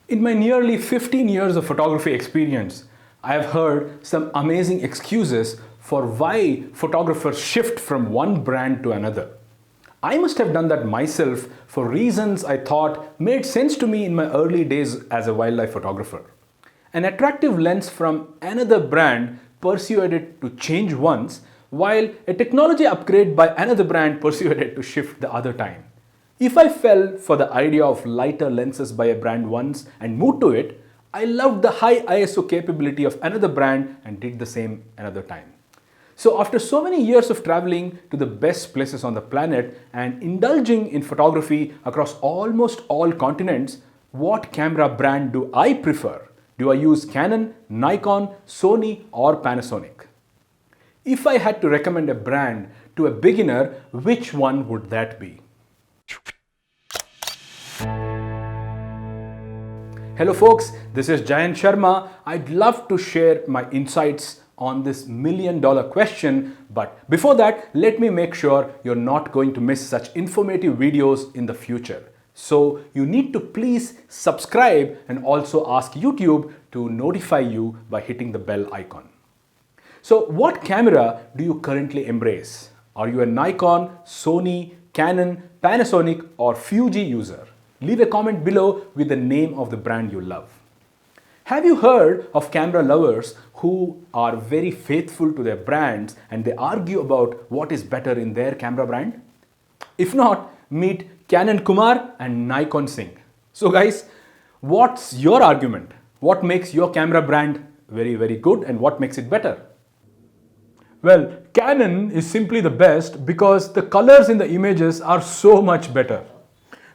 In my nearly 15 years of photography experience, I have heard some amazing excuses for why photographers shift from one brand to another. I must have done that myself for reasons I thought made sense to me in my early days as a wildlife photographer. An attractive lens from another brand persuaded to change once, while a technology upgrade by another brand persuaded to shift the other time. If I fell for the idea of lighter lenses by a brand once and moved to it, I loved the high ISO capability of another brand and did the same another time. So after so many years of traveling to the best places on the planet and indulging in photography across almost all continents, what camera brand do I prefer? Do I use Canon, Nikon, Sony or Panasonic? If I had to recommend a brand to a beginner, which one would that be? Hello folks, this is Jayanth Sharma. I'd love to share my insights on this million-dollar question, but before that, let me make sure you're not going to miss such informative videos in the future. So you need to please subscribe and also ask YouTube to notify you by hitting the bell icon. So what camera do you currently embrace? Are you a Nikon, Sony, Canon, Panasonic or Fuji user? Leave a comment below with the name of the brand you love. Have you heard of camera lovers who are very faithful to their brands and they argue about what is better in their camera brand? If not, meet Canon Kumar and Nikon Singh. So guys, what's your argument? What makes your camera brand very, very good and what makes it better? Well, Canon is simply the best because the colors in the images are so much better.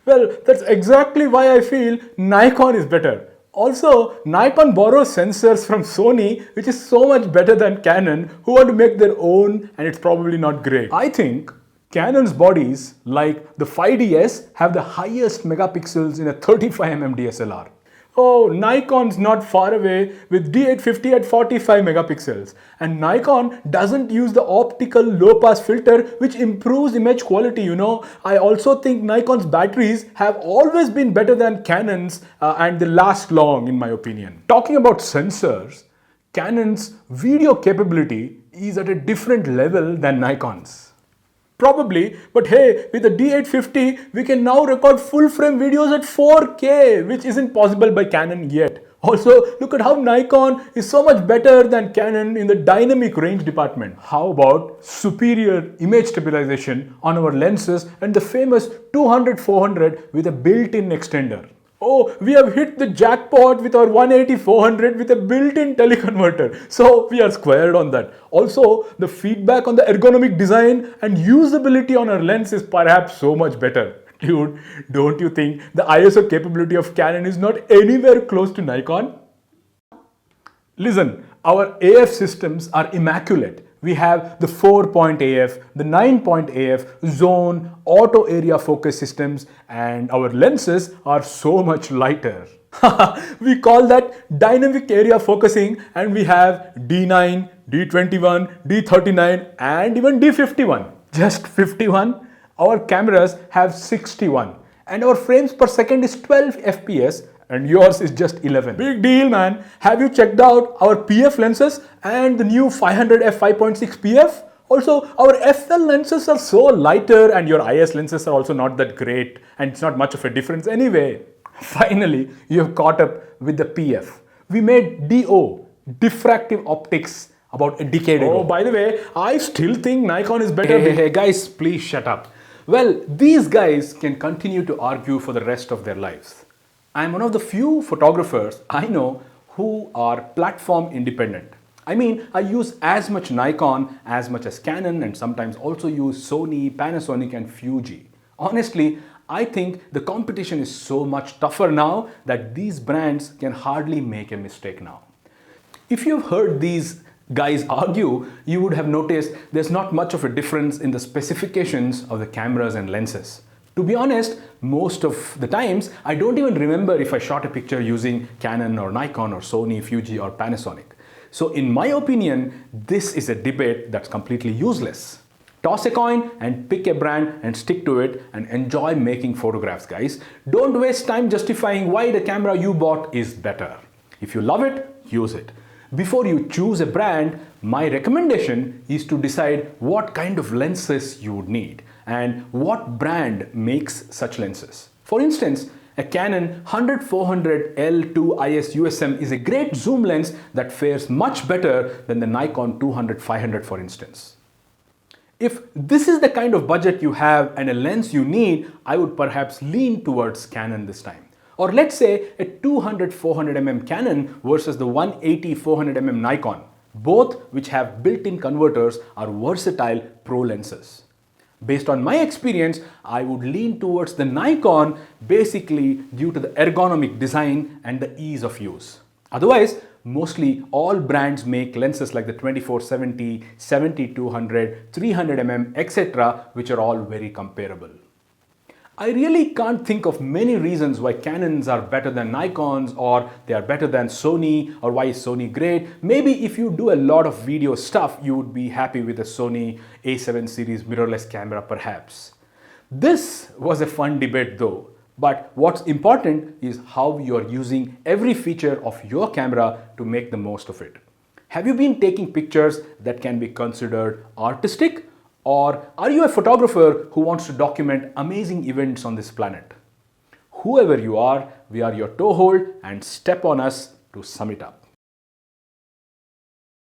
Well, that's exactly why I feel Nikon is better. Also, Nikon borrows sensors from Sony, which is so much better than Canon, who want to make their own and it's probably not great. I think Canon's bodies, like the 5DS, have the highest megapixels in a 35mm DSLR. Oh, Nikon's not far away with D850 at 45 megapixels. And Nikon doesn't use the optical low-pass filter which improves image quality, I also think Nikon's batteries have always been better than Canon's and they last long in my opinion. Talking about sensors, Canon's video capability is at a different level than Nikon's. Probably, but hey, with the D850, we can now record full frame videos at 4K, which isn't possible by Canon yet. Also, look at how Nikon is so much better than Canon in the dynamic range department. How about superior image stabilization on our lenses and the famous 200-400 with a built-in extender? Oh, we have hit the jackpot with our 180-400 with a built-in teleconverter. So we are squared on that. Also, the feedback on the ergonomic design and usability on our lens is perhaps so much better. Dude, don't you think the ISO capability of Canon is not anywhere close to Nikon? Listen, our AF systems are immaculate. We have the 4-point AF, the 9-point AF, zone, auto area focus systems, and our lenses are so much lighter. We call that dynamic area focusing, and we have D9, D21, D39, and even D51. Just 51? Our cameras have 61, and our frames per second is 12 FPS, and yours is just 11. Big deal, man. Have you checked out our PF lenses and the new 500 f5.6 PF? Also, our FL lenses are so lighter and your IS lenses are also not that great and it's not much of a difference anyway. Finally, you have caught up with the PF. We made DO, diffractive optics, about a decade ago. Oh, by the way, I still think Nikon is better. Hey, guys, please shut up. Well, these guys can continue to argue for the rest of their lives. I'm one of the few photographers I know who are platform independent. I mean, I use as much Nikon as much as Canon and sometimes also use Sony, Panasonic and Fuji. Honestly, I think the competition is so much tougher now that these brands can hardly make a mistake now. If you've heard these guys argue, you would have noticed there's not much of a difference in the specifications of the cameras and lenses. To be honest, most of the times, I don't even remember if I shot a picture using Canon or Nikon or Sony, Fuji or Panasonic. So in my opinion, this is a debate that's completely useless. Toss a coin and pick a brand and stick to it and enjoy making photographs, guys. Don't waste time justifying why the camera you bought is better. If you love it, use it. Before you choose a brand, my recommendation is to decide what kind of lenses you would need and what brand makes such lenses. For instance, a Canon 100-400 L2 IS USM is a great zoom lens that fares much better than the Nikon 200-500, for instance. If this is the kind of budget you have and a lens you need, I would perhaps lean towards Canon this time. Or let's say a 200-400mm Canon versus the 180-400mm Nikon. Both, which have built-in converters, are versatile pro lenses. Based on my experience, I would lean towards the Nikon basically due to the ergonomic design and the ease of use. Otherwise, mostly all brands make lenses like the 24-70, 70-200, 300mm, etc., which are all very comparable. I really can't think of many reasons why Canons are better than Nikons or they are better than Sony or why is Sony great. Maybe if you do a lot of video stuff, you would be happy with the Sony A7 series mirrorless camera perhaps. This was a fun debate though, but what's important is how you are using every feature of your camera to make the most of it. Have you been taking pictures that can be considered artistic? Or are you a photographer who wants to document amazing events on this planet? Whoever you are, we are your toehold and step on us to sum it up.